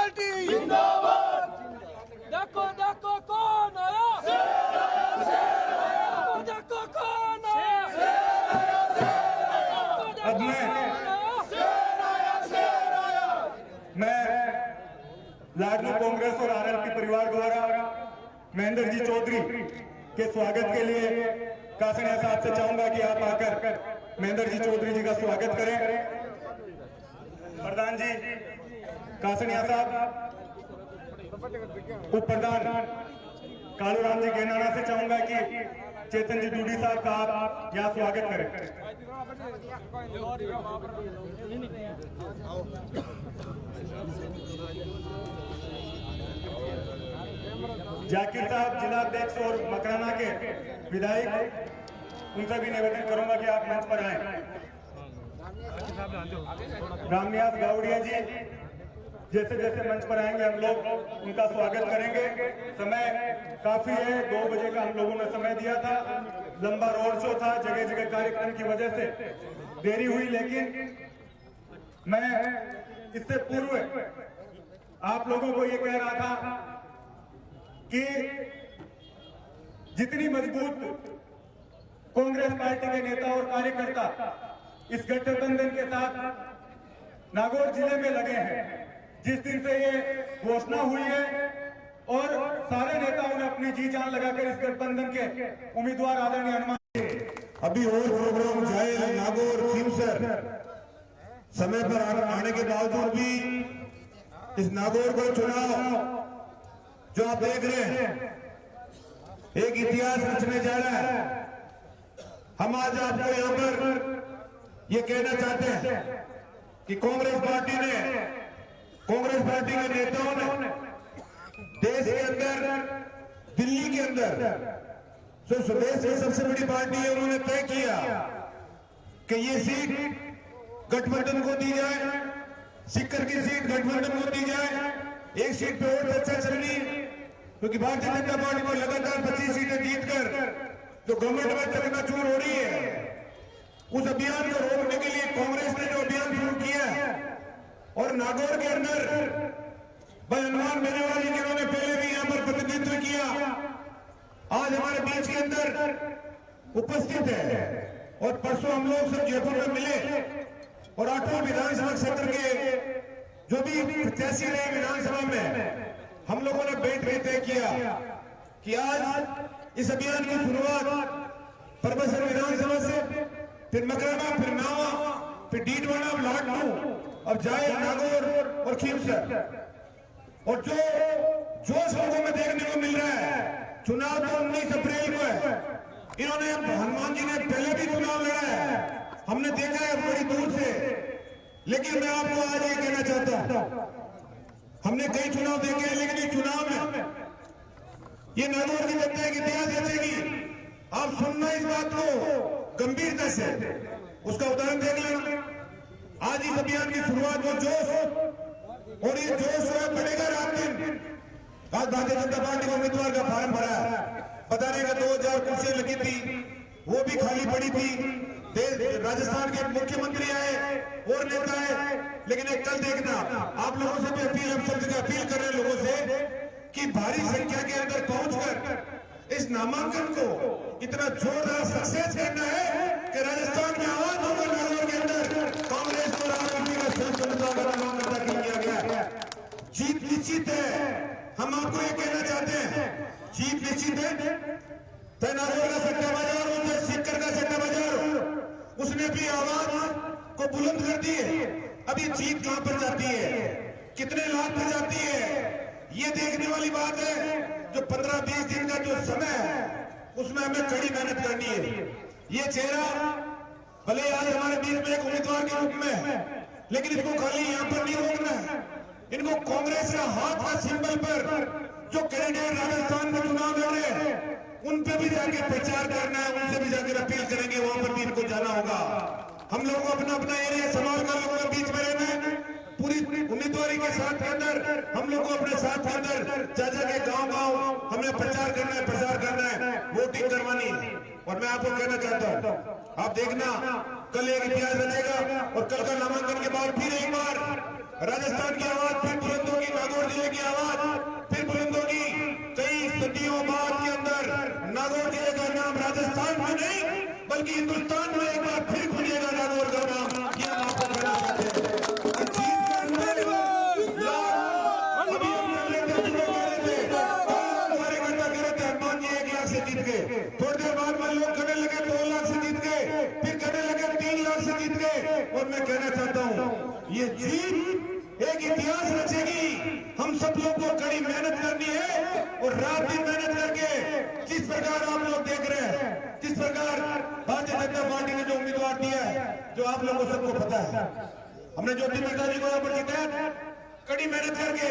Party जिंदाबाद। देखो देखो कौन आया, देखो कौन आया, अब मैं लाडली कांग्रेस और आरएलपी परिवार द्वारा महेंद्र जी चौधरी के स्वागत के लिए कासनिया साहब से चाहूंगा कि आप आकर महेंद्र जी चौधरी जी का स्वागत करें। प्रधान जी कासनिया साहब, उप प्रधान कालूराम जी गेनाना से चाहूंगा कि चेतन जी डूडी साहब का आप यहाँ स्वागत करें। जाकिर साहब जिला अध्यक्ष और मकराना के विधायक, उनसे भी निवेदन करूंगा कि आप मंच पर आए। रामनिवास गावड़िया जी जैसे जैसे मंच पर आएंगे हम लोग उनका स्वागत करेंगे। समय काफी है, 2 बजे का हम लोगों ने समय दिया था। लंबा रोड शो था, जगह जगह कार्यक्रम की वजह से देरी हुई, लेकिन मैं इससे पूर्व आप लोगों को ये कह रहा था कि जितनी मजबूत कांग्रेस पार्टी के नेता और कार्यकर्ता इस गठबंधन के साथ नागौर जिले में लगे हैं, जिस दिन से ये घोषणा हुई है और सारे नेताओं ने अपनी जी जान लगाकर इस गठबंधन के उम्मीदवार आदरणीय हनुमान अभी और प्रोग्राम जाए नागौर खीमसर समय पर आने के बावजूद भी इस नागौर का चुनाव जो आप देख रहे हैं एक इतिहास रचने जा रहा है। हम आज आपको यहाँ पर ये कहना चाहते हैं कि कांग्रेस पार्टी के नेताओं ने देश के अंदर, दिल्ली के अंदर जो स्वदेश की सबसे बड़ी पार्टी है, उन्होंने तय किया कि ये सीट गठबंधन को दी जाए, सीकर की सीट गठबंधन को दी जाए। एक सीट पे और चर्चा चल रही है क्योंकि भारतीय जनता पार्टी को लगातार 25 सीटें जीतकर जो गवर्नमेंट में चकनाचूर हो रही है, उस अभियान को रोकने के लिए कांग्रेस ने जो अभियान शुरू किया है और नागौर के अंदर भाई हनुमान बेनीवाल जिन्होंने पहले भी यहाँ पर प्रतिनिधित्व किया, आज हमारे बीच के अंदर उपस्थित है। और परसों हम लोग सब जयपुर में मिले और 8वां विधानसभा क्षेत्र के जो भी प्रत्याशी रहे विधानसभा में, हम लोगों ने बैठ के तय किया कि आज इस अभियान की शुरुआत परबसर विधानसभा से, फिर मकराना, फिर नावा, फिर डीडवाना, लाडनू, अब जाए नागौर और खीमसर। और जो जोश लोगों में देखने को मिल रहा है, चुनाव तो 19 अप्रैल को है। इन्होंने हनुमान जी ने पहले भी चुनाव लड़ा है, हमने देखा है बड़ी दूर से, लेकिन मैं आपको आज ये कहना चाहता हूं, हमने कई चुनाव देखे हैं, लेकिन इस चुनाव में ये नागौर की जनता की इतिहास रचेगी। आप सुनना इस बात को गंभीरता से, उसका उदाहरण देख लेना। आज इस अभियान की शुरुआत जो जोश, और ये जोश बढ़ेगा रात दिन। आज भारतीय जनता पार्टी के उम्मीदवार का फार्म भरा है, बताने का 2000 कुर्सियां लगी थी, वो भी खाली पड़ी थी। राजस्थान के मुख्यमंत्री आए और नेता आए, लेकिन एक कल देखना, आप लोगों से भी अपील, हम सब जगह अपील कर रहे हैं लोगों से कि भारी संख्या के अंदर पहुंचकर इस नामांकन को इतना जोरदार सक्सेस करना है कि राजस्थान में आवाज होगा नागौर के अंदर कांग्रेस को नामांकन किया गया। जीत निश्चित है। हम आपको ये कहना चाहते हैं, जीत निश्चित है। नागौर का सट्टा बाजार हो चाहे सीकर का सट्टा बाजार हो, उसने भी आवाज को बुलंद कर दी है। अब ये जीत कहां पर जाती है, कितने लाख पर जाती है, ये देखने वाली बात है। जो 15-20 दिन का जो समय है, उसमें हमें कड़ी मेहनत करनी है। ये चेहरा भले आज हमारे बीच में एक उम्मीदवार के रूप में है, लेकिन इसको खाली यहाँ पर नहीं रोकना है। इनको कांग्रेस का हाथ का सिंबल पर जो कैंडिडेट राजस्थान में चुनाव लड़ रहे हैं, उन पे भी जाके प्रचार करना है, उनसे भी जाकर अपील करेंगे, वहां पर भी इनको जाना होगा। हम लोगों को अपना अपना एरिया संभाल कर लोगों के बीच में रहना है। पूरी उम्मीदवारी के साथ के अंदर हम लोग को अपने साथ के अंदर जा जाके गांव-गांव हमने प्रचार करना है, प्रसार करना है, वोटिंग करवानी है। और मैं आपको कहना चाहता हूं, आप देखना कल एक इतिहास रचेगा और कल का नामांकन के बाद फिर एक बार राजस्थान की आवाज फिर बुलंद होगी, नागौर जिले की आवाज फिर बुलंद होगी। कई सदियों बाद के अंदर नागौर जिले का नाम राजस्थान में नहीं बल्कि हिंदुस्तान में एक बार फिर खुलेगा नागौर का नाम। ये हम आपको कहना चाहते हैं। थोड़ी देर बाद में लोग कहने लगे 2 लाख से जीत गए, फिर कहने लगे 3 लाख से जीत गए। और मैं कहना चाहता हूं ये जीत एक इतिहास रचेगी। हम सब लोग को कड़ी मेहनत करनी है और रात दिन मेहनत करके जिस प्रकार आप लोग देख रहे हैं, जिस प्रकार भारतीय जनता पार्टी ने जो उम्मीदवार दिया है, जो आप लोगों को सबको पता है, हमने ज्योति मिर्धा जी को यहाँ पर जिताया कड़ी मेहनत करके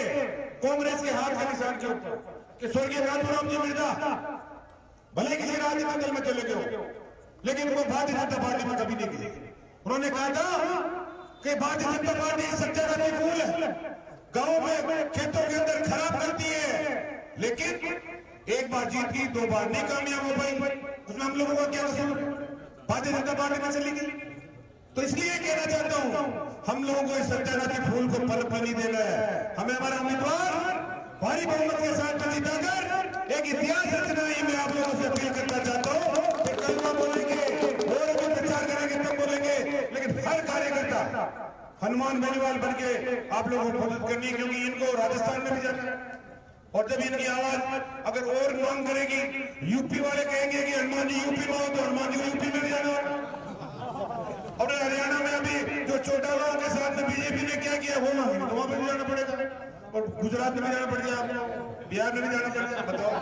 कांग्रेस के हाथ के निशान के ऊपर कि स्वर्गीय नाथूराम जी मिर्धा भले किसी राजनीतिक दल में चले गए लेकिन वो भारतीय जनता पार्टी में कभी नहीं गए। उन्होंने कहा था कि भारतीय जनता पार्टी सत्याग्रही फूल है, गांवों में खेतों के अंदर खराब करती है, लेकिन एक बार जीत गई 2 बार नहीं कामयाब हो पाई। उसमें हम लोगों का क्या कसूर? भारतीय जनता पार्टी में चली गई। तो इसलिए कहना चाहता हूं हम लोगों को इस सत्याग्रही फूल को पल नहीं देना है। हमें हमारा उम्मीदवार भारी बहुमत के साथ जीताकर एक इतिहास रचना ही मैं आप लोगों से अपील करना चाहता हूं कि कल बोलेंगे और भी प्रचार करेंगे तब बोलेंगे, लेकिन हर कार्यकर्ता हनुमान बेनीवाल बन के आप लोगों को मदद करनी है, क्योंकि इनको राजस्थान में भी जाना है। और जब इनकी आवाज अगर और मांग करेगी, यूपी वाले कहेंगे कि हनुमान जी यूपी में हो तो हनुमान जी को यूपी में भी जाना होगा। और हरियाणा में अभी जो चौटालाओं के साथ में बीजेपी ने क्या किया वो मांगे तो वहां पर भी जाना पड़ेगा, और गुजरात में भी जाना पड़ जाएगा, बिहार में भी जाना पड़ेगा। बताओ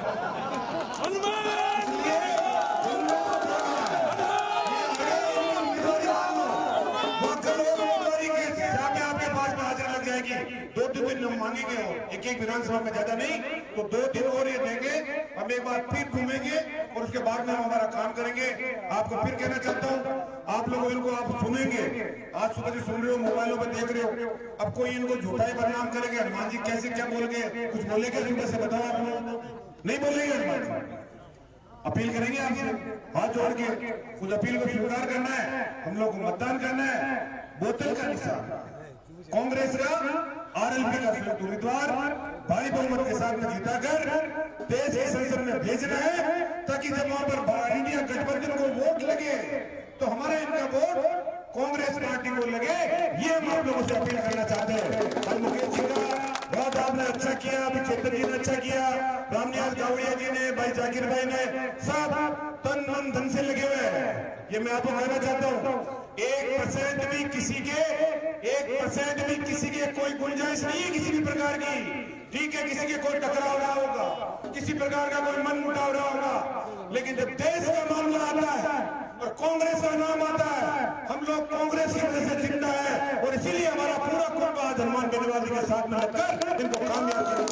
आपके पास में हाजिर लग जाएगी। 2-3 दिन हम मांगेंगे एक विधानसभा में, ज्यादा नहीं तो 2 दिन और ये देंगे। हम एक बार फिर घूमेंगे और उसके बाद में हम हमारा काम करेंगे। आपको फिर कहना चाहता हूँ आप लोग इनको आप सुनेंगे, आज सुबह से सुन रहे हो, मोबाइलों पर देख रहे हो, अब कोई इनको झूठा ही बदनाम करेंगे। हनुमान जी कैसे क्या बोल गए, कुछ बोलेंगे सुबह से? बताओ आप लोग नहीं बोलेंगे। हनुमान जी अपील करेंगे आपसे हाथ जोड़ के, उस अपील को स्वीकार करना है। हम लोग को मतदान करना है। बोतल का निशान कांग्रेस का आरएलपी का संयुक्त उम्मीदवार भारी बहुमत के साथ में जीताकर देश की संसद में भेजना है, ताकि जब वहां पर इंडिया गठबंधन को वोट लगे तो हमारा इनका वोट कांग्रेस पार्टी को लगे। ये हम आप लोगों से अपील करना चाहते हैं। और मुकेश जी का बहुत आपने अच्छा किया, अभी चेतन जी ने अच्छा किया, रामनिवास गावड़िया जी ने, भाई जाकिर भाई ने, सब तन मन धन से लगे हुए हैं। ये मैं आपको कहना चाहता हूँ 1% भी किसी के कोई गुंजाइश नहीं है किसी भी प्रकार की। ठीक है, किसी के कोई टकराव रहा होगा, किसी प्रकार का कोई मन मुटाव रहा होगा, लेकिन जब देश का मामला आता है और कांग्रेस का नाम आता है, हम लोग कांग्रेस की वजह से जिंदा है। और इसीलिए हमारा पूरा कुटुंब आज हनुमान बेनीवाल जी के साथ में लगकर इनको कामयाब करना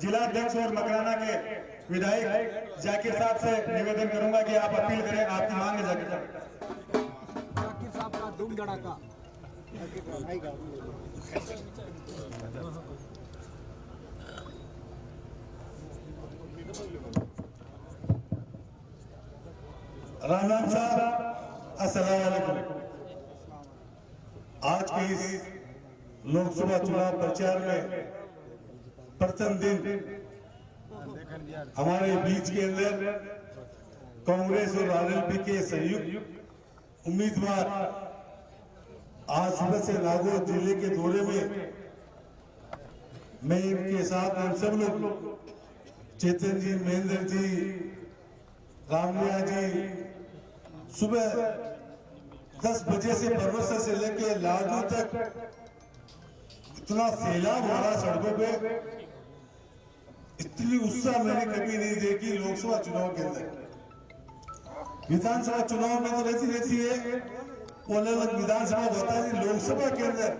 जिला अध्यक्ष और मकराना के विधायक जाकिर साहब से निवेदन करूंगा कि आप अपील करें, आपकी मांग है जाकिर साहब का धूम धड़ाका। राम साहब अस्सलाम वालेकुम। आज के इस लोकसभा चुनाव प्रचार में प्रथम दिन हमारे बीच के अंदर कांग्रेस और आरएलपी के संयुक्त उम्मीदवार आज सुबह से नागौर जिले के दौरे में मैं इनके साथ हम सब लोग चेतन जी, महेंद्र जी, रामलिया जी, सुबह 10 बजे से परवसा से लेके लाडू तक इतना सैलाब हो रहा सड़कों पे, इतनी उत्साह मैंने कभी नहीं देखी लोकसभा चुनाव के अंदर। विधानसभा चुनाव में तो रहती है, वो अलग विधानसभा होता है, लोकसभा के अंदर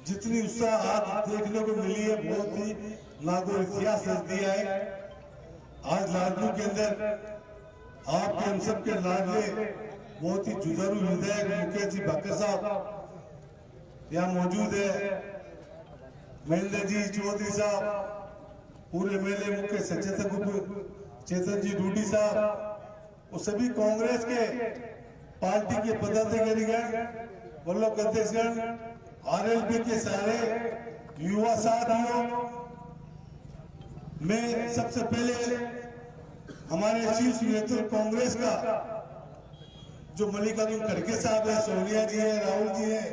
जितनी उत्साह आज देखने को मिली है, बहुत ही नागौर इतिहास रच दिया है। आज लाडनू के अंदर आपके हम सब के लाडले बहुत ही जुझारू विधायक मुकेश जी भाकर साहब यहाँ मौजूद है। महेंद्र जी चौधरी साहब, पूरे मेले मुख्य सचेतक चेतन जी डूडी साहब और सभी कांग्रेस के पार्टी के पदाधिकारीगण, वल्लभ अध्यक्षगण, आरएलपी के सारे युवा साथियों, मैं सबसे पहले हमारे शीर्ष नेतृत्व कांग्रेस का जो मल्लिकार्जुन खड़गे साहब है, सोनिया जी है, राहुल जी है,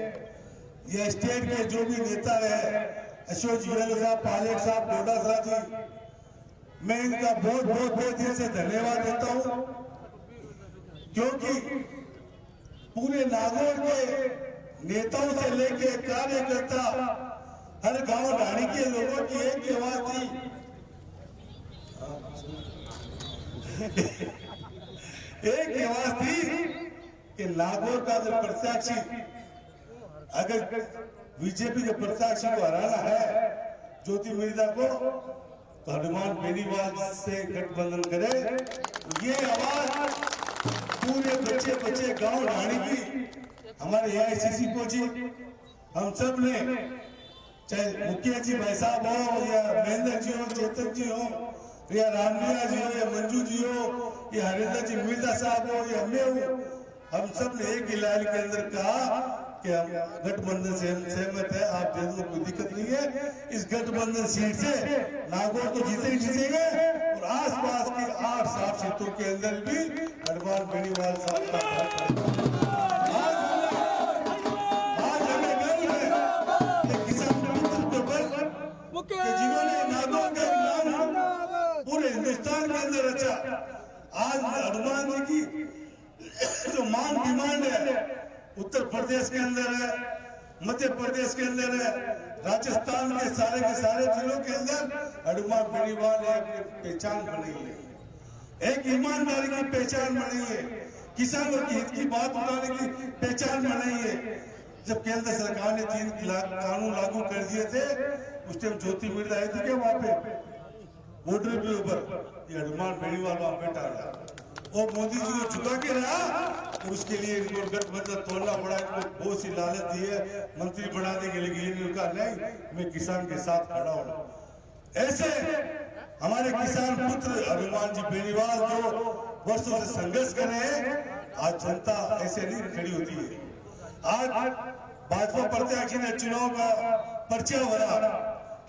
या स्टेट के जो भी नेता है, अशोक जी साहब, पायलट साहब, डोडा जी, मैं इनका बहुत बहुत बहुत दिल से धन्यवाद देता हूं, क्योंकि पूरे नागौर के नेताओं से लेके कार्यकर्ता, हर गांव ढाणी के लोगों की एक ही आवाज थी एक ही आवाज थी कि नागौर का अगर प्रत्याशी, अगर बीजेपी के प्रत्याशी को हराना है ज्योति मिर्जा को, तो हनुमान बेनीवाल से गठबंधन करे। ये आवाज पूरे बच्चे बच्चे गांव ढाणी की, हमारे एआईसीसी को जी, हम सब ने, चाहे मुखिया जी भाई साहब हो, या महेंद्र जी हो, चेतन जी हो, या रामलीला जी हो, या मंजू जी हो, या हरिंदर जी मिर्जा साहब हो, या मैं हूँ, हम सब ने एक ही लाइन के अंदर कहा कि हम गठबंधन से सहमत है, आप दे दो, कोई दिक्कत नहीं है। इस गठबंधन सीट से नागौर तो जीते ही जीतेंगे और आसपास की 8-7 सीटों के अंदर भी हनुमान बेनीवाल साहब का आज हमें गर्व है कि किसान पुत्र के जिन्होंने नागौर का नाम पूरे हिंदुस्तान के अंदर रचा। आज हनुमान जी की जो मांग डिमांड है, उत्तर प्रदेश के अंदर है, मध्य प्रदेश के अंदर है, राजस्थान के सारे जिलों के अंदर हनुमान बेनीवाल एक पहचान बनी है, एक ईमानदारी की पहचान बनी है, किसानों की हित की बात उठाने की पहचान बनाई है। जब केंद्र सरकार ने 3 कानून लागू कर दिए थे, उस टाइम ज्योति मिर्जा आई थी क्या वहां पे बॉर्डर के ऊपर, ये हनुमान बेनीवाल वहां बैठा रहा और मोदी जी को झुका के रहा, तो उसके लिए इनको गठबंधन तोड़ना पड़ा, इनको बहुत सी लालच दी है मंत्री बनाने के लिए, इनका नहीं, मैं किसान के साथ खड़ा हूं। ऐसे हमारे किसान पुत्र हनुमान जी बेनीवाल जो वर्षों से संघर्ष कर रहे हैं, आज जनता ऐसे नहीं खड़ी होती है। आज भाजपा प्रत्याशी ने चुनाव का पर्चा भरा,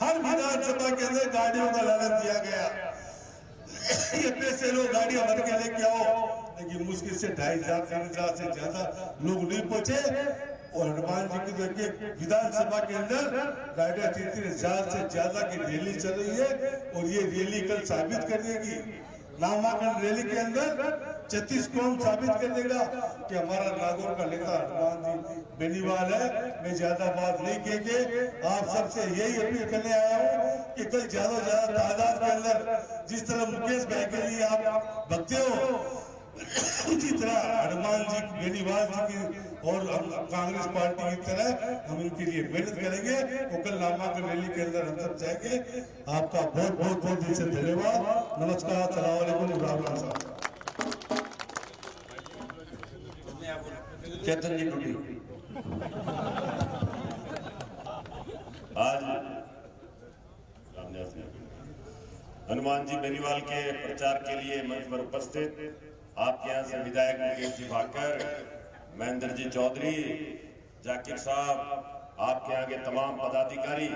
हर विधानसभा के अंदर गाड़ियों का लालच दिया गया, ये पैसे लोग गाड़ियां भर के लेके आओ, लेकिन मुश्किल से 2,500-3,000 से ज्यादा लोग नहीं पहुंचे। और हनुमान जी की देखिए विधानसभा के अंदर 3,500 से ज्यादा की रैली चल रही है, और ये रैली कल साबित कर देगी, नामांकन रैली के अंदर 36 कौम साबित कर देगा कि हमारा नागौर का नेता हनुमान जी बेनीवाल है। मैं ज्यादा बात नहीं कह के आप सबसे यही अपील करने आया हूँ कि कल ज्यादा से ज्यादा तादाद के अंदर जिस तरह मुकेश भाई के लिए आप भगते हो, उसी तरह हनुमान जी बेनीवाल जी की और हम कांग्रेस पार्टी की तरह हम इनके लिए मेहनत करेंगे। और कल नामांकन रैली के अंदर हम सब जाएंगे। आपका बहुत बहुत बहुत दिल से धन्यवाद। नमस्कार, अस्सलाम वालेकुम, राम राम साहब। चेतन जी टूटी आज हनुमान जी बेनीवाल के प्रचार के लिए मंच पर उपस्थित आपके यहाँ से विधायक मुकेश जी भाकर, महेंद्र जी चौधरी, जाकिर साहब, आपके यहाँ के तमाम पदाधिकारी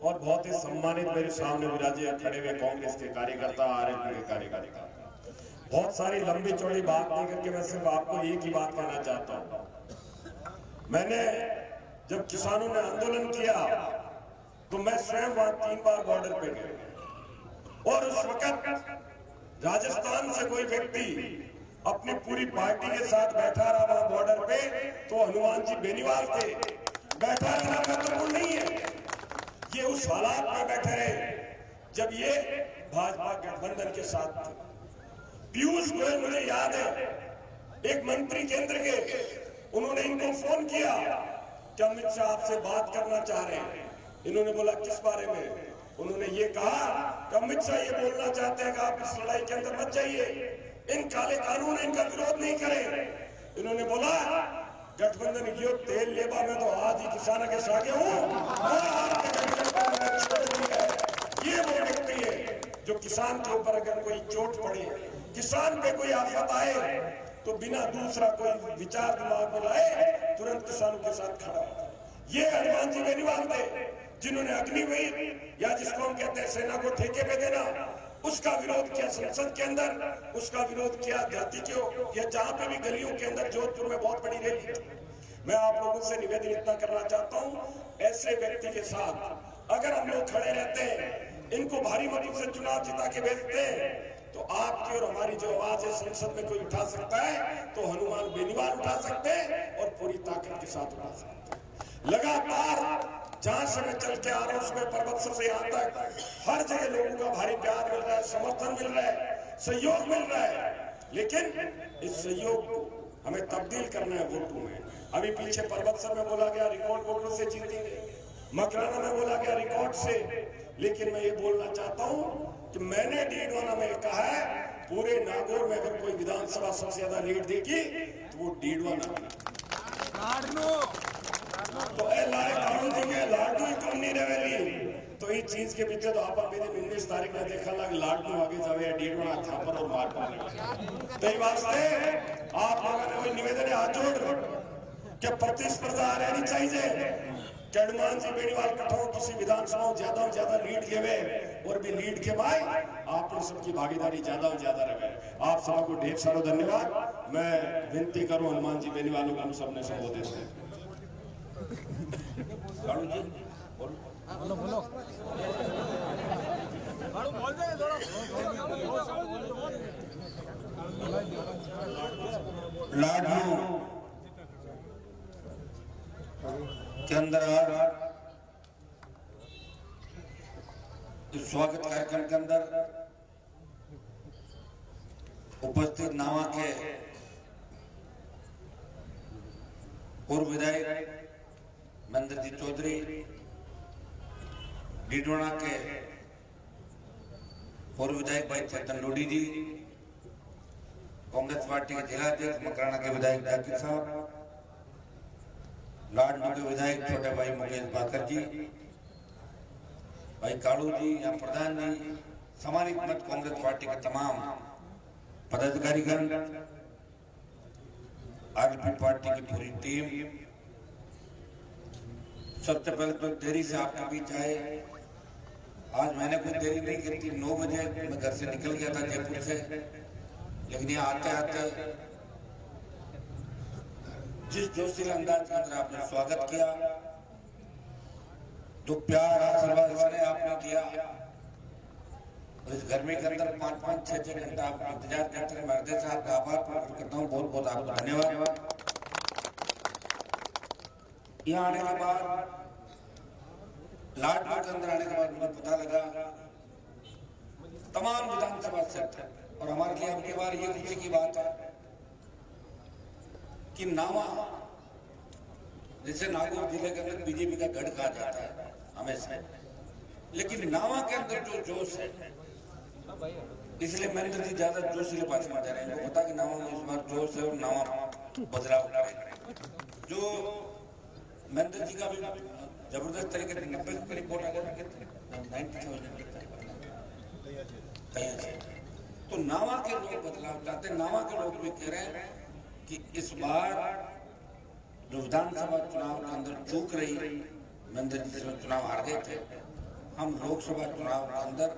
और बहुत ही सम्मानित मेरे सामने विराजे खड़े हुए कांग्रेस के कार्यकर्ता, आरएलपी के कार्यकर्ता, बहुत सारी लंबी चौड़ी बात नहीं करके मैं सिर्फ आपको एक ही बात कहना चाहता हूं। मैंने जब किसानों ने आंदोलन किया तो मैं स्वयं वहां 3 बार बॉर्डर पे गया, और उस वक्त राजस्थान से कोई व्यक्ति अपनी पूरी पार्टी के साथ बैठा रहा वहां बॉर्डर पे, तो हनुमान जी बेनीवाल थे। बैठा रहना महत्वपूर्ण नहीं है, ये उस हालात में बैठे रहे जब ये भाजपा गठबंधन के साथ थे। पीयूष गोयल, मुझे याद है, एक मंत्री केंद्र के, उन्होंने इनको फोन किया कि अमित शाह आपसे बात करना चाह रहे हैं। इन्होंने बोला किस बारे में? उन्होंने ये कहा कि अमित शाह ये बोलना चाहते हैं कि आप इस लड़ाई के अंदर मत जाइए, इन काले कानून इनका विरोध नहीं करें। इन्होंने बोला गठबंधन यो तेल लेबा में तो आज ही किसानों के सागे हूं, ये वो व्यक्ति है जो किसान के ऊपर अगर कोई चोट पड़े, किसान पे कोई आफत आए, तो बिना दूसरा कोई विचार दिमाग में लाए तुरंत किसानों के साथ खड़ा होता है। ये हनुमान जी बेनीवाल थे जिन्होंने अग्निवीर या जिसको हम कहते हैं सेना को ठेके पे देना, उसका विरोध किया संसद के अंदर, उसका विरोध किया जाति के या जहां पे भी गलियों के अंदर जोधपुर में बहुत बड़ी रैली थी। मैं आप लोगों से निवेदन इतना करना चाहता हूं, ऐसे व्यक्ति के साथ अगर हम लोग खड़े रहते हैं, इनको भारी मतों से चुनाव जिता के भेजते हैं, तो आपकी और हमारी जो आवाज है संसद में कोई उठा सकता है तो हनुमान बेनीवाल उठा सकते हैं और पूरी ताकत के साथ उठा सकते हैं। लगातार जहां से मैं चल के आ रहा हूं उसमें पर्वत से यहाँ तक हर जगह लोगों का भारी प्यार मिल रहा है, समर्थन मिल रहा है, सहयोग मिल रहा है, लेकिन इस सहयोग को हमें तब्दील करना है वोटों में। अभी पीछे पर्वत में बोला गया रिकॉर्ड वोटों से जीतेंगे, मकराना में बोला गया रिकॉर्ड से, लेकिन मैं ये बोलना चाहता हूं कि मैंने डीडवाना में कहा है पूरे नागौर में अगर कोई विधानसभा सबसे ज्यादा लीड देगी तो वो डीडवाना तो लाए कानून जी के लाडू ही कम नहीं रहे। तो इस चीज के पीछे तो आप दिन 19 तारीख में देखा लग लाडू आगे जावे डीडवाना था पर और मार पाने तो ये वास्ते आप लोगों ने वही निवेदन हाथ जोड़ के प्रतिस्पर्धा रहनी चाहिए कि हनुमान जी बेनीवाल कठोर किसी विधानसभा ज्यादा लीड लेवे और भी लीड के बाद आपने सबकी भागीदारी ज्यादा रहे। आप सबको ढेर सारा धन्यवाद। मैं विनती करूं हनुमान जी बेनीवाल को हम सबने संबोधित है। लाडू के अंदर स्वागत कार्यक्रम के अंदर उपस्थित नावा के पूर्व विधायक महेंद्र जी चौधरी, डीडवाना के पूर्व विधायक भाई चेतन लोडी जी, कांग्रेस पार्टी के जिला अध्यक्ष मकराना के विधायक जाकिर साहब, लाडनू के विधायक छोटे भाई मुकेश बाकर जी, भाई कालू जी या प्रधान जी, सम्मानित मत कांग्रेस पार्टी के तमाम पदाधिकारीगण, आरएलपी पार्टी की पूरी टीम, सबसे पहले तो देरी से आपके बीच आए। आज मैंने कुछ देरी नहीं की थी, 9 बजे मैं घर से निकल गया था जयपुर से, लेकिन यहाँ आते आते जिस जोशीले अंदाज के अंदर आपने स्वागत किया, जो प्यार आशीर्वाद इसने आपने दिया, और इस गर्मी के अंदर 5-5, 6-6 घंटा आप इंतजार करते रहे, मैं हृदय से आपका आभार प्रकट करता हूँ। बहुत बहुत आपको धन्यवाद। यहाँ आने के बाद लाडनू के अंदर आने के बाद मुझे पता लगा तमाम विधानसभा क्षेत्र, और हमारे लिए अब की बार ये खुशी की बात है कि नावा जैसे नागौर जिले के अंदर बीजेपी का गढ़ कहा जाता है हमेशा, लेकिन नावा के अंदर जो जोश है, इसलिए महेंद्र जी ज्यादा जोशीले भाषण दे रहे हैं। उनको पता कि नावा में इस बार जोश है और नावा बदलाव करेंगे। जो महेंद्र जी का भी जबरदस्त तरीके से 90 के करीब वोट आ गए, तो नावा के लोग बदलाव चाहते हैं। नावा के लोग भी कह रहे हैं कि इस बार जो विधानसभा चुनाव के अंदर चूक रही, महेंद्र जी चुनाव हार गए थे, हम लोकसभा चुनाव के अंदर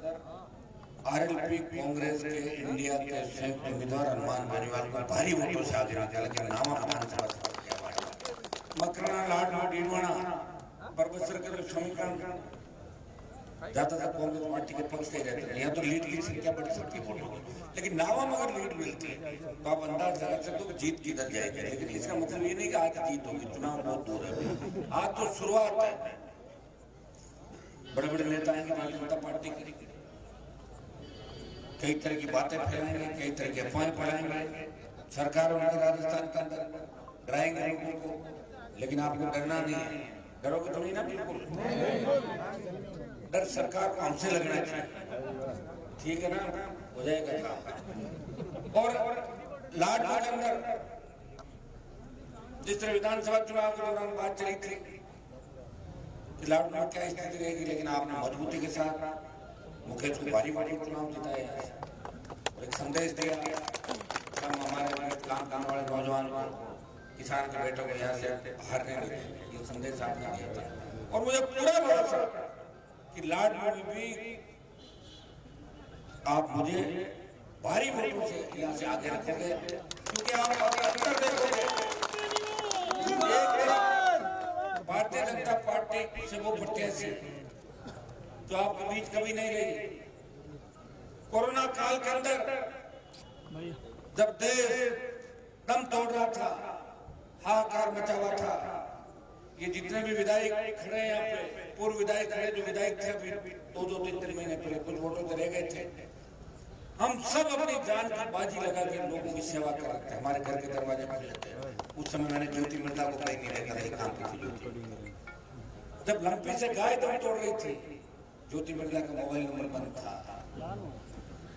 आरएलपी कांग्रेस के इंडिया के संयुक्त उम्मीदवार हनुमान बेनीवाल को भारी वोटों से आगे निकाला, लेकिन नावा विधानसभा मकराना, लाडनू, डीडवाना, पर्वत सर्कल समीकरण ज्यादातर कांग्रेस पार्टी के पक्ष ही रहते हैं। यहाँ तो लीड की संख्या बढ़ सकती है वोटों की, लेकिन नावा में अगर लीड मिलती है तो आप अंदाज लगा सकते हो जीत किधर जाएगी। लेकिन इसका मतलब ये नहीं कि आज जीत होगी, चुनाव बहुत दूर है, आज तो शुरुआत है। बड़े बड़े नेता आएंगे भारतीय जनता पार्टी के, कई तरह की बातें फैलाएंगे, कई तरह की अफवाहें फैलाएंगे, सरकार उनके राजस्थान के अंदर डराएंगे लोगों को, लेकिन आपको डरना नहीं है। डरोगे तो नहीं ना, बिल्कुल डर सरकार को हमसे लगना चाहिए, ठीक है ना, हो जाएगा काम। और लाडनू के अंदर जिस तरह विधानसभा चुनाव के दौरान बात चली थी कि लाडनू में क्या स्थिति रहेगी, लेकिन आपने मजबूती के साथ मुकेश को भारी चुनाव जिताया यहाँ से और एक संदेश दिया हम हमारे काम करने वाले नौजवान किसान के बेटों को यहाँ से हारने नहीं देंगे, ये संदेश आपने दिया था। और मुझे पूरा भरोसा कि लाडपुर में भी आप मुझे भारी वोटों से यहाँ से आगे रखोगे, क्योंकि आप अंतर देखोगे भारतीय जनता पार्टी से वो प्रत्याशी जो आपके बीच कभी नहीं रही। कोरोना काल के अंदर जब देश दम तोड़ रहा था, हाहाकार मचा हुआ था, ये जितने भी विधायक खड़े हैं यहाँ पे, पूर्व विधायक खड़े, जो विधायक थे अभी 2-3 महीने पहले कुछ वोटों से रह गए थे, हम सब अपनी जान की बाजी लगा के लोगों की सेवा कर रहे थे। हमारे घर के दरवाजे खुले थे। उस समय मैंने ज्योति मिर्जा को कहीं नहीं देखा था, काम की थी ज्योति। जब लंपी से गाय दम तोड़ रही थी, ज्योति मिर्जा का मोबाइल नंबर बंद था।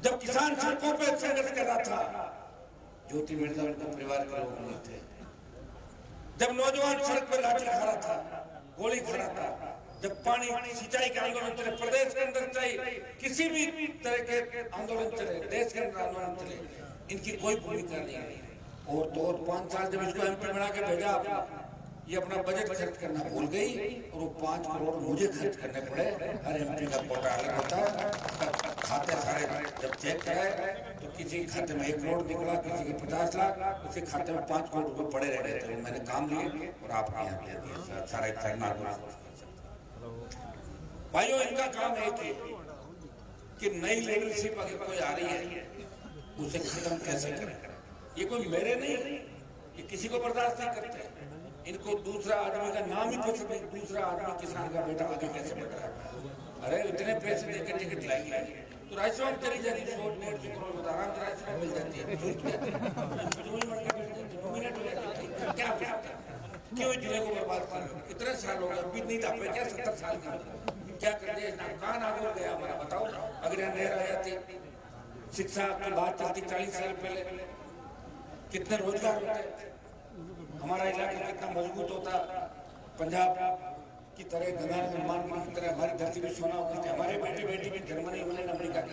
जब किसान सड़कों पर संघर्ष कर रहा था, ज्योति मिर्जा उनके परिवार के लोग नहीं थे। जब नौजवान सड़क पर लाठी खा रहा था, गोली खा रहा था, जब पानी सिंचाई के आंदोलन चले, प्रदेश के अंदर चाहे किसी भी तरह के आंदोलन चले, देश के अंदर आंदोलन चले, इनकी कोई भूमिका नहीं रही। और तो और 5 साल जब इसको एमपी बना के भेजा, ये अपना बजट खर्च करना भूल गई और वो 5 करोड़ मुझे खर्च करने पड़े। हर एमपी का कोटा अलग होता है। खाते सारे जब चेक कराए तो किसी खाते में 1 करोड़ निकला, किसी के 50 लाख, उसी खाते में 5 करोड़ रुपए पड़े रह गए थे। मैंने काम लिए और आपके यहाँ दे दिया सारा। भाइयों, इनका काम है कि नई लीडरशिप अगर कोई आ रही है उसे खत्म कैसे करें। ये कोई मेरे नहीं, ये किसी को बर्दाश्त नहीं करते। इनको दूसरा आदमी का नाम ही पसंद नहीं, दूसरा आदमी किसान का बेटा आगे कैसे बढ़ रहा है। अरे इतने पैसे देकर टिकट लाई है तो राजस्थान में चली जाती है, 100-150 करोड़ बता रहा हूँ, राजस्थान मिल जाती है, क्या क्यों जिले को बर्बाद कर रहे हो? कितने साल हो गए, बीत नहीं था क्या 70 साल का, क्या कर दिया? कहाँ नागौर गया हमारा, बताओ। अगर यहाँ नहर आ जाती, शिक्षा की बात चलती 40 साल पहले, कितने रोजगार होते, हमारा इलाका कितना मजबूत होता। पंजाब की तरह, गंगानगर मानगढ़ की तरह हमारी धरती में सोना होती। हमारे बेटी भी जर्मनी, इंग्लैंड, अमेरिका के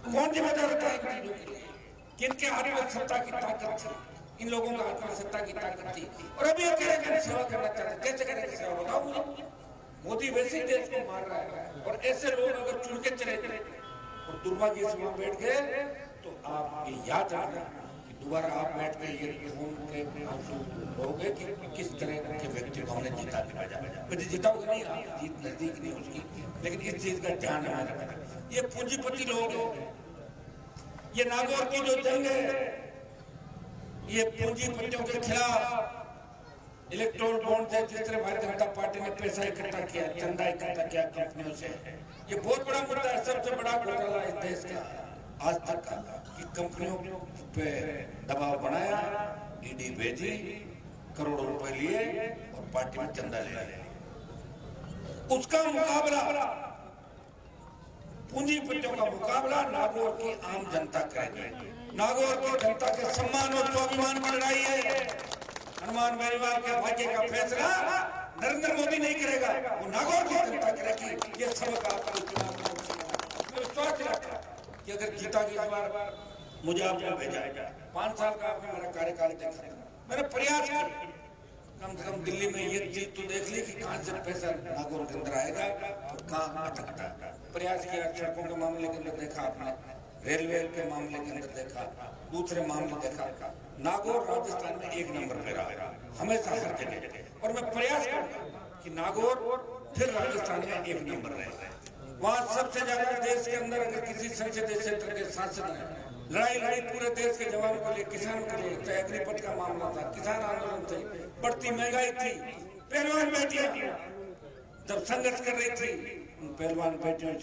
कौन जिम्मेदार होता है इन चीजों के लिए? किनके हाथ में सत्ता की ताकत थी? इन लोगों का हाथ में सत्ता की ताकत थी। और अभी अकेले सेवा करना चाहते, कैसे करेंगे सेवा, बताओ मुझे। मोदी वैसे ही देश को मार रहा है और ऐसे लोग अगर चुन के चले गए और दुर्भाग्य से वहां बैठ गए तो आप ये याद रखना कि दोबारा आप बैठ के ये खून के आंसू रहोगे कि किस तरह के व्यक्ति को हमने जीता के भेजा। मुझे जिताओगे नहीं, आप जीत नजदीक नहीं उसकी, लेकिन इस चीज का ध्यान रखना। ये पूंजीपति लोग हैं, ये नागौर की जो जंग है, ये पूंजीपतियों के खिलाफ इलेक्ट्रोल बॉन्ड थे, जिस तरह भारतीय जनता पार्टी ने पैसा इकट्ठा किया, चंदा इकट्ठा किया कंपनियों से। ये बहुत बड़ा मुद्दा है, सबसे बड़ा घोटाला इस देश का आज तक का, कि कंपनियों पे दबाव बनाया, ईडी भेजी, करोड़ों रुपए लिए और पार्टी में चंदा ले लिया। उसका मुकाबला, पूंजीपतियों का मुकाबला नागौर की आम जनता करेगी। नागौर की जनता के सम्मान और स्वाभिमान की लड़ाई है। हनुमान बेनीवाल के भाग्य का फैसला नरेंद्र मोदी नहीं करेगा, वो नागौर की जनता करेगी। ये सबक आपको विश्वास दिलाता कि अगर जीता की बार मुझे आपने भेजा, 5 साल का आपने मेरा कार्यकाल देखा, मैंने प्रयास किया कम से कम दिल्ली में ये चीज तो देख ली कि कहाँ से पैसा नागौर के अंदर आएगा और कहाँ अटकता है। प्रयास किया, सड़कों के मामले के अंदर देखा आपने, रेलवे के मामले के अंदर देखा, दूसरे मामले देखा। नागौर राजस्थान में 1 नंबर पे रहा हमेशा, हर जगह। और मैं प्रयास करूंगा कि नागौर फिर राजस्थान में 1 नंबर रहे। वहाँ सबसे ज्यादा देश के अंदर अगर किसी संसदीय क्षेत्र के सांसद ने लड़ाई पूरे देश के जवानों के लिए, किसानों के लिए, चाहे अग्निपथ का मामला था, किसान आंदोलन थे, बढ़ती महंगाई थी, पहलवान बेटियां जब संघर्ष कर रही थी, उन पहलवान बेटियों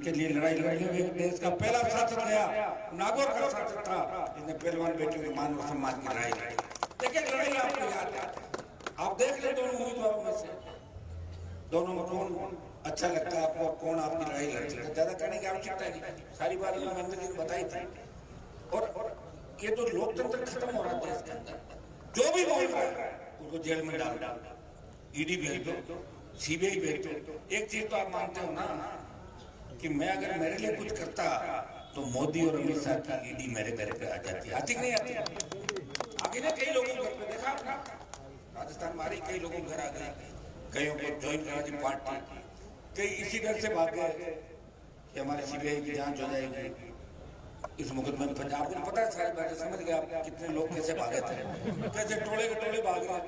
के लिए लड़ाई लड़ने में देश का पहला सांसद गया, नागौर का सांसद था, जिसने पहलवान बेटियों के मान और सम्मान की लड़ाई लड़ी। देखिए लड़ाई आपको याद है, आप देख ले दोनों उम्मीदवारों में से, दोनों में कौन अच्छा लगता है आपको और कौन आपकी लड़ाई लड़ती है। ज्यादा करने की आवश्यकता नहीं, सारी बात महेंद्र जी ने बताई थी। और ये तो लोकतंत्र खत्म हो रहा है देश के अंदर। जो भी बोल रहा है उनको जेल में डाल, ईडी भेज दो, सीबीआई भेज दो। एक चीज तो आप मानते हो ना कि मैं अगर मेरे लिए कुछ करता तो मोदी और अमित शाह की ईडी मेरे घर पे आ जाती। आती नहीं आती? आगे ना कई लोगों घर पे देखा आपने, राजस्थान मारी, कई लोगों घर आ गए, कईयों को ज्वाइन करा दी पार्टी, कई इसी डर से भाग गए कि हमारे सीबीआई की जांच हो जाएगी, इस मुकदमे में पंजाब को पता है सारी बातें, समझ गए आप कितने लोग कैसे भागे थे, कैसे टोले के टोले भाग रहे।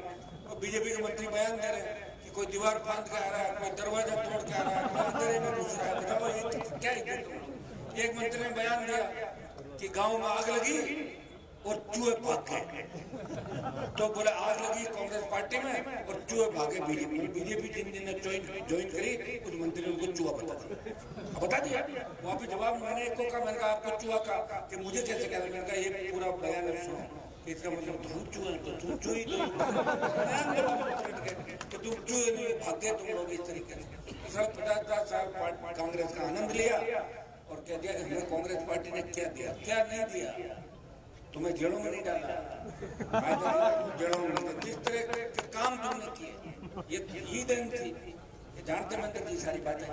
और बीजेपी के मंत्री बयान दे रहे हैं कि कोई दीवार फांद के आ रहा है, कोई दरवाजा तोड़ के आ रहा है, कोई अंधेरे में घुस रहा है। बताओ ये क्या है? एक मंत्री ने बयान दिया कि गांव में आग लगी और चूहे भाग गए, तो बोले आग लगी कांग्रेस पार्टी में और चूहे भागे बीजेपी जिन जिन ने ज्वाइन करी उस मंत्री ने उनको चूहा बता दिया। वहां पे जवाब मैंने एक को कहा, मैंने कहा आपको चूहा का कि मुझे कैसे कहा, मैंने कहा ये पूरा बयान है सुनो, इसका मतलब तुम चूहे तो तुम चूही तो तुम चूहे नहीं भाग गए तुम लोग इस तरीके से। सब 50 साल कांग्रेस का आनंद लिया और कह दिया कि हमें कांग्रेस पार्टी ने क्या दिया, क्या नहीं दिया, तुम्हें जेलों में नहीं डाला, जेलों में नहीं, जिस तरह के काम तुमने किए ये दिन थी, जानते मंत्री जी सारी बातें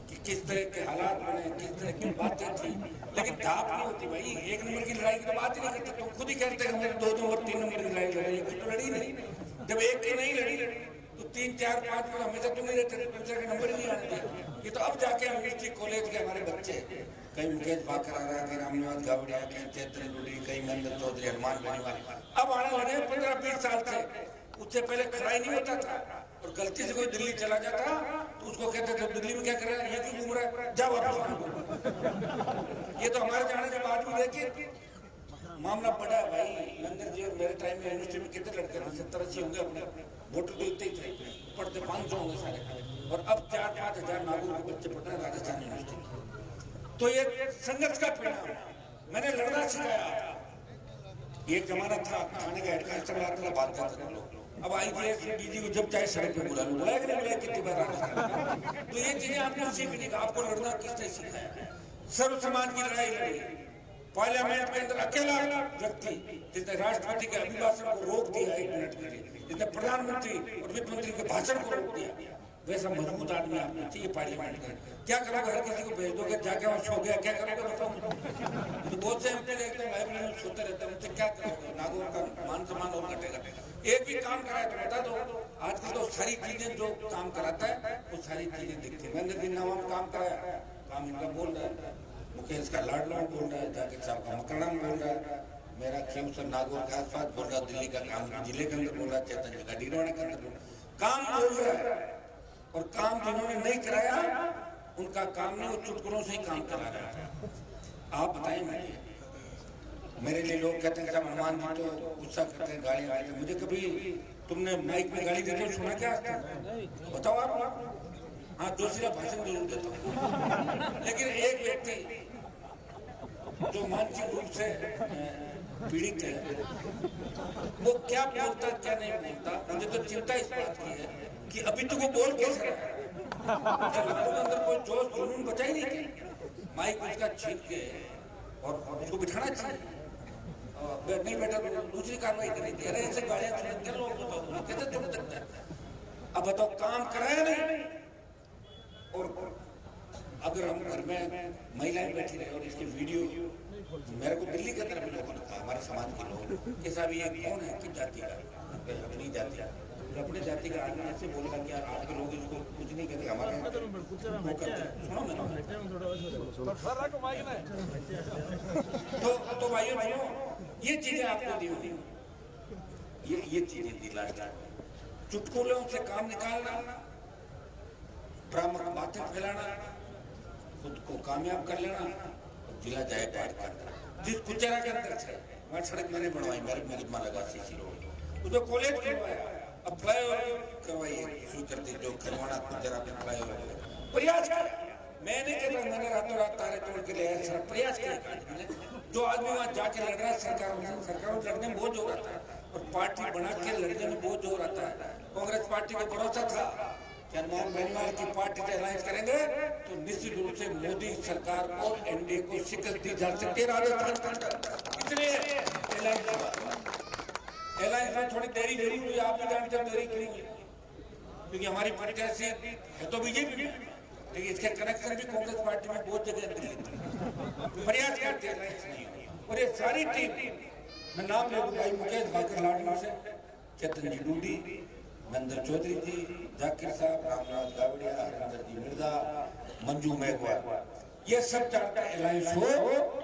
कि किस तरह के हालात बने, किस तरह की बातें थी, लेकिन धाप नहीं होती भाई। एक नंबर की लड़ाई की तो बात ही नहीं करते, तुम खुद ही कहते हैं मेरे 2 नंबर 3 नंबर की लड़ाई लड़ी, कुछ तो लड़ी नहीं। जब एक की नहीं लड़ी तो 3 4 5 पर हमेशा तुम नहीं रहते, दूसरे के नंबर ही नहीं आने दिया। ये तो अब जाके यूनिवर्सिटी कॉलेज के हमारे बच्चे, कहीं मुकेश भाकर आ रहा है, कहीं रामनिवास गावड़िया, कहीं चैतन्य डोडी, कहीं महेंद्र चौधरी, हनुमान बेनीवाल, अब आने लगे 15-20 साल से। उससे पहले खड़ा ही नहीं होता था, और गलती से कोई दिल्ली चला जाता तो उसको कहते थे दिल्ली में क्या कर रहा है, ये क्यों घूम रहा है, जा वापस। ये तो हमारे जाने के बाद भी देखिए मामला बड़ा है भाई। नंदन जी और मेरे टाइम में यूनिवर्सिटी में कितने लड़के थे, 70-80 होंगे, अपने वोटर तो इतने ही थे, पढ़ते 500 होंगे सारे, और अब 4-5 हजार नागौर के बच्चे पढ़ रहे हैं राजस्थान यूनिवर्सिटी। तो ये संघर्ष का परिणाम। मैंने लड़ना सिखाया। एक जमाना था थाने का हेडकांस्टेबल आता था, भाग जाते थे लोग। अब IPS DG को जब चाहे सड़क पे बुलाया कि नहीं बुलाया, कितनी बार राजस्थान। तो ये चीजें आपने सीखनी, आपको लड़ना किसने सिखाया? सर्व समाज की लड़ाई लड़ी। पार्लियामेंट के अंदर अकेला व्यक्ति जिसने राष्ट्रपति के अभिभाषण को रोक दिया 1 मिनट के लिए, जिसने प्रधानमंत्री और वित्त मंत्री के भाषण को रोक दिया, वैसा मजबूत आदमी आपने चाहिए पार्लियामेंट का। क्या करोगे? हर किसी को भेज दोगे, जाके वहां सो गया, क्या करोगे बताओ? तो बहुत से MP देखते हैं लाइब्रेरी में सोते रहते हैं, उनसे क्या करोगे? नागौर का मान सम्मान और घटेगा। एक भी काम कराए तो बता दो। आजकल तो सारी चीजें जो काम कराता है वो सारी चीजें दिखती है। मैंने दिन नाम काम कराया, काम इनका बोल रहा है, मुकेश का लाडला बोल रहा है, जाकिर साहब का मकरम बोल रहा है, मेरा खेम सर नागौर के आसपास बोल रहा है, दिल्ली का काम जिले के अंदर बोल रहा है, चैतन्य का डीडवाना के अंदर काम बोल रहा है। और काम जिन्होंने नहीं कराया उनका काम नहीं, वो चुटकुलों से ही काम करा रहा है। आप बताएं मुझे, मेरे लिए लोग कहते हैं साहब हनुमान जी तो गुस्सा करते हैं, गालियां देते हैं। मुझे कभी तुमने माइक में गाली देते सुना क्या? तो बताओ आप। हाँ, दूसरा भाषण जरूर देता हूँ, लेकिन एक व्यक्ति जो मानसिक रूप से पीड़ित है वो क्या बोलता क्या नहीं बोलता, मुझे तो चिंता इस बात की है कि अभी तो वो बोल कैसे रहा है, अंदर कोई जोश जुनून बचा ही नहीं क्या? माइक उसका छीन के और उसको बिठाना चाहिए, नहीं बेटा दूसरी कार्रवाई करनी थी। अरे ऐसे गाड़ियां चलते लोग बताओ कैसे चल सकते हैं? अब बताओ काम कराया नहीं, और अगर हम घर में महिलाएं बैठी रहे और इसकी वीडियो, मेरे को दिल्ली के अंदर भी लोगों ने कहा, हमारे समाज के लोग, कि साहब ये कौन है कि जाति का? अपनी जाति का, अपने जाति का आदमी ऐसे बोलेगा कि यार आपके लोग इसको कुछ नहीं कहते, हमारे वो करते हैं। सुनो मैंने तो भाइयों सुनो, ये चीजें आपको दी हुई, ये चीजें दी लास्ट टाइम। चुटकुलों से काम निकालना, भ्रामक बातें फैलाना, खुद को कामयाब कर लेना, जिला जाए पार के अंदर जिस कुचेरा के अंदर थे वहाँ सड़क मैंने बनवाई, मेरे मुकदमा लगा CC रोड, उसमें कॉलेज खुलवाया, अब फ्लाईओवर करवाइए स्वीकृति जो खरवाना कुचेरा पे फ्लाईओवर प्रयास किया। मैं नहीं कहता मैंने रातों रात तारे तोड़ के ले आया, प्रयास किया। जो आदमी वहाँ जाके लड़ रहा है सरकारों से लड़ने में बहुत जोर आता है, और पार्टी बना के लड़ने में बहुत जोर आता है। कांग्रेस पार्टी को भरोसा था कि हनुमान बेनीवाल की पार्टी से अलायंस करेंगे तो निश्चित रूप से मोदी सरकार को NDA को शिकस्त दी जा सकती है राजस्थान के अंदर। इसलिए अलायंस में थोड़ी देरी जरूर हुई, आप भी जानते हैं देरी क्यों हुई, क्योंकि हमारी प्रत्याशी है तो बीजेपी में, लेकिन इसके कनेक्शन भी कांग्रेस पार्टी में बहुत जगह दिल्ली प्रयास करते हैं नहीं हो। और ये सारी टीम, मैं नाम ले लूँ भाई, मुकेश भाकर लाडनू से, चेतन जी डूडी, महेंद्र चौधरी जी, जाकिर साहब, रामनाथ गावड़िया, हरिंदर जी मिर्जा, मंजू मेघवाल, ये सब चाहता है अलायंस हो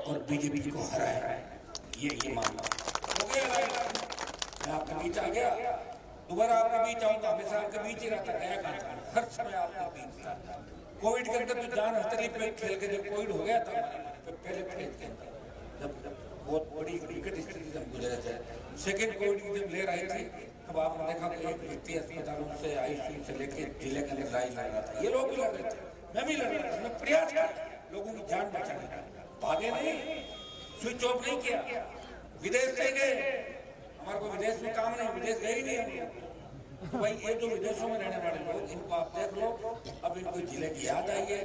और बीजेपी को हराए। ये मामला हो गया अलायंस। मैं आपके बीच आ गया, दोबारा आपके बीच आऊंगा, हमेशा आपके बीच ही रहता, गया था हर समय आपके बीच था। कोविड के अंदर तो जान हथेली पे खेल के जब कोविड हो गया था पहले फेज के अंदर, जब बहुत बड़ी विकट स्थिति से गुजरे थे, सेकेंड कोविड की जब ले रही थी, तब आपने देखा कि एक व्यक्ति अस्पतालों से आईसीयू से लेके जिले के अंदर लाइन लग रहा था। ये लोग भी लड़ रहे थे, मैं भी लड़ रहा था, मैं प्रयास किया लोगों की जान बचाने का, भागे नहीं, स्विच ऑफ नहीं किया, विदेश नहीं गए, हमारे को विदेश में काम नहीं, विदेश गए ही नहीं हम। तो भाई ये जो विदेशों में रहने वाले लोग, इनको आप देख लो, अब इनको जिले की याद आई है,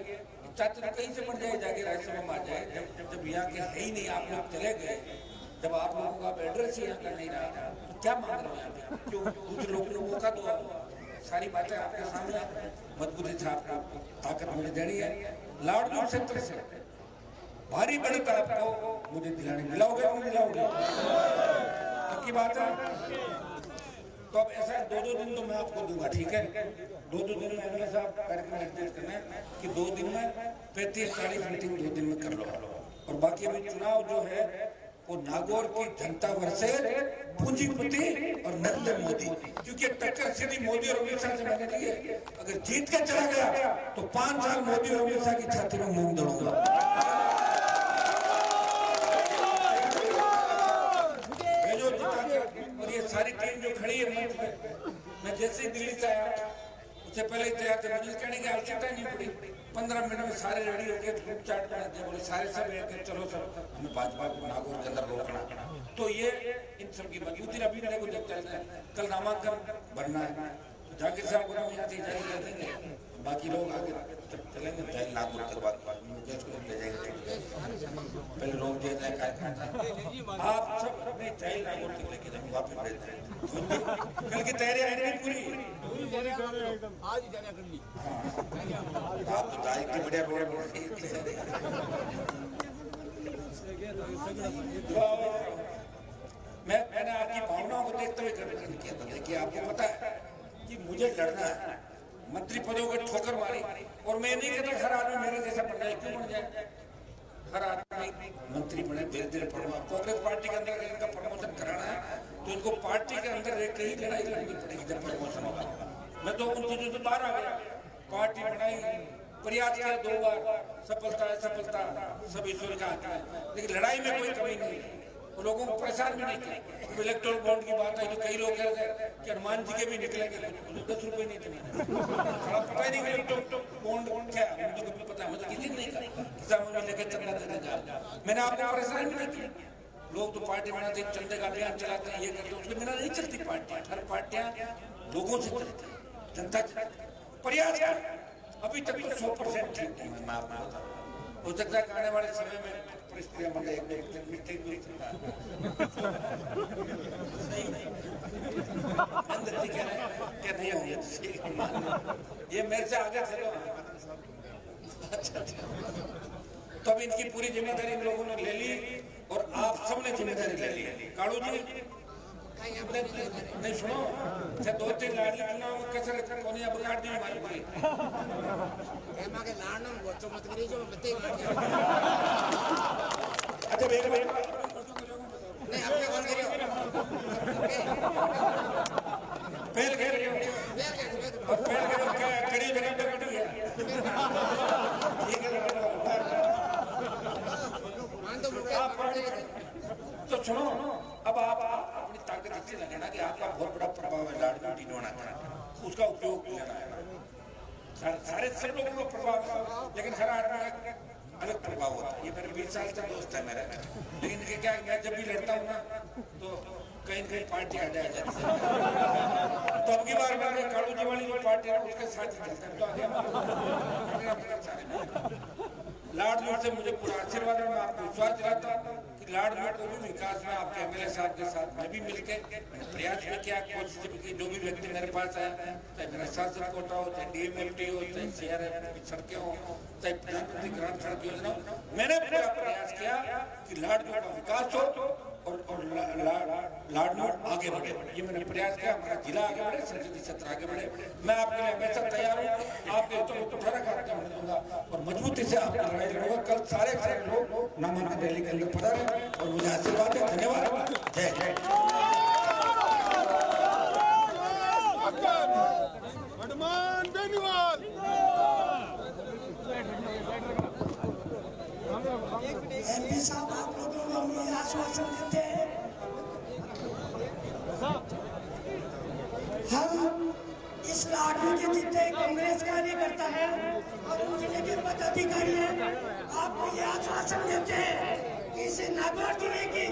चाहते तो कहीं से बन जाए, जाके राज्यसभा में आ जाए, जब यहाँ के है ही नहीं, आप लोग चले गए, जब आप लोगों का एड्रेस ही यहाँ का नहीं रहा, तो क्या मांग रहे हो यहाँ पे? क्यों दूसरे लोगों का तो सारी बातें आपके सामने, मजबूती से आपको ताकत मुझे देनी है। लाडनू क्षेत्र से भारी बढ़त आपको मुझे दिलाने, मिलाओगे मुझे मिलाओगे, पक्की बात है। तो अब ऐसा 2-2 दिन तो मैं आपको दूंगा, ठीक है? 2-2 दिन में एमएलए साहब कार्यक्रम निर्देश करना है कि 2 दिन में 35-40 मीटिंग 2 दिन में कर लो, और बाकी अभी चुनाव जो है वो नागौर की जनता वर्सेस पूंजीपति और नरेंद्र मोदी, क्योंकि टक्कर सीधी मोदी और अमित शाह से मैंने ली है। अगर जीत के चला गया तो 5 साल मोदी और अमित शाह की छाती में मूंग दौड़ूंगा। और ये सारी टीम जो खड़ी है मंच पे, मैं जैसे ही दिल्ली से आया उससे पहले ही तैयार थे, मुझे कहने की आवश्यकता नहीं पड़ी, 15 मिनट में सारे रेडी हो गए, ग्रुप चार्ट बना दिया, बोले सारे सब एक चलो सब हमें भाजपा को नागौर के अंदर रोकना। तो ये इन सब की मजबूती अभी मेरे को जब चलना है, कल नामांकन भरना है, जाकिर साहब को हम यहाँ से जारी कर देंगे, बाकी लोग आगे चलेंगे पहले नागौर तक, बात मुकेश को ले जाएंगे, पहले लोग दे जाए कार्यक्रम, आप सब अपने चाहे नागौर तक लेके जाएंगे, वापस भेज देंगे। कल की तैयारी है पूरी, आप तो तारीख की बढ़िया रोड मैंने आपकी भावनाओं को देखते हुए किया था। देखिए आपको पता है कि मुझे लड़ना है, मंत्री पदों को ठोकर मारी, और मैं नहीं कहता हर आदमी मेरे जैसा बन जाए, क्यों बन जाए, हर आदमी मंत्री बने, धीरे धीरे प्रमोशन, कांग्रेस पार्टी के अंदर अगर इनका प्रमोशन कराना है तो इनको पार्टी के अंदर एक ही लड़ाई लड़नी पड़ेगी जब प्रमोशन होगा। मैं तो उन चीजों से बाहर आ गया, पार्टी बनाई, प्रयास किया 2 बार, सफलता सब ईश्वर का हाथ में, लेकिन लड़ाई में कोई कमी नहीं है, और लोगों को परेशान भी नहीं किया। इलेक्टोरल बॉन्ड की बात है, जो कई लोग कह रहे थे कि हनुमान जी के भी निकलेंगे, 10 रुपए नहीं थे, पता ही नहीं इलेक्टोरल बॉन्ड क्या है, मुझे कभी पता है, मुझे किसी ने नहीं कहा, किसान में लेकर चंदा देने जा, मैंने आपको परेशान भी नहीं किया। लोग तो पार्टी बनाते चंदे का अभियान चलाते हैं, ये करते हैं, उसके बिना नहीं चलती पार्टी। हर पार्टियां लोगों से चलती है, जनता प्रयास कर, अभी तक तो 100% ठीक है। मैं आपको बता रहा हूँ, हो सकता है आने वाले समय में परिस्थितियां बन जाए, मिस्टेक भी सकता है, अंदर जी कह रहे हैं क्या नहीं होंगे, ये मेरे से आगे चलो। अच्छा, तो अब इनकी पूरी जिम्मेदारी इन लोगों ने ले ली, और आप सबने जिम्मेदारी ले ली है। काड़ू जी नहीं सुनो, 2-3 लाडली चुनाव कसर कोने अब काट दी हमारी पूरी, अच्छा बेग नहीं आपके कौन करियो पहल घेर और पहल के कड़ी जगह पे बैठी है, ठीक है। तो सुनो, अब आप अपनी ताकत इससे लगाना कि आपका बहुत बड़ा प्रभाव है लाडली टिनोना का, उसका उपयोग लेना है। सारे सब लोगों का प्रभाव है, लेकिन हर आदमी का अलग प्रभाव होता है। ये मेरे 20 साल से दोस्त है मेरा, लेकिन क्या मैं जब भी लड़ता हूँ ना तो कहीं न कहीं पार्टी आ जाए जाती है, तो अब की बार मैंने काड़ू जी वाली जो पार्टी है उसके साथ ही चलता है, तो आगे लाडनूर से मुझे पूरा आशीर्वाद है। मैं आपको विश्वास दिलाता हूँ कि लाडनूर को भी विकास में आपके एमएलए साहब के साथ मैं भी मिलकर मैंने प्रयास भी किया, कोशिश भी की। जो भी व्यक्ति मेरे पास आया, चाहे मेरा शासन कोटा हो, चाहे डीएमएफटी हो, चाहे सीआरएफ की सड़कें हो, चाहे प्रधानमंत्री ग्राम सड़क योजना हो, मैंने पूरा प्रयास किया कि लाडनूर का विकास हो और लाडनूर आगे बढ़े। ये मैंने प्रयास किया, हमारा जिला आगे बढ़े, संसदीय सत्र आगे बढ़े। मैं आपके लिए हमेशा तैयार हूँ। आपके हितों को पूरा करते होने दूंगा और मजबूती से आपकी लड़ाई लड़ूंगा। कल सारे लोग नामांकन रैली के अंदर पधारे और मुझे आशीर्वाद है। धन्यवाद। जय जय। एमपी साहब, आप लोगों को हम ये आश्वासन देते हैं, हम इस लाडनूर के जितने कांग्रेस कार्यकर्ता है और उन जिले के पदाधिकारी हैं, आपको ये आश्वासन देते हैं कि इस नागौर जिले की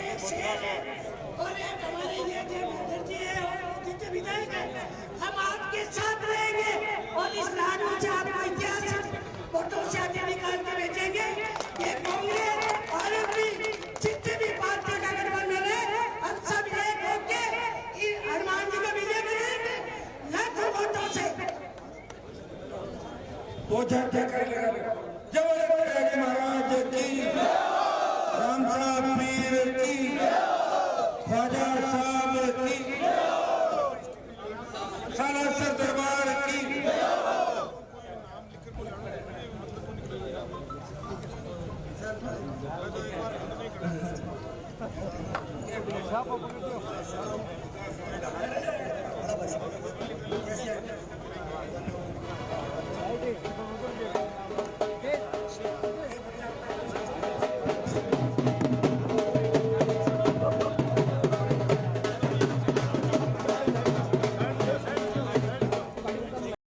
एक शहर है और एक हमारे ये देवेंद्र जी है और जितने विधायक हैं, हम आपके साथ रहेंगे और इस लाडनूर से आपको ऐतिहासिक वोटों से आगे निकाल के भेजेंगे। ये कांग्रेस और जितने भी पार्टी का गठबंधन है, हम सब एक होकर हनुमान जी को विजय करेंगे लाखों वोटों से। वो जय जय महाराज की, राम साहब पीर की, ख्वाजा साहब की, सालासर दरबार की। बड़ा बस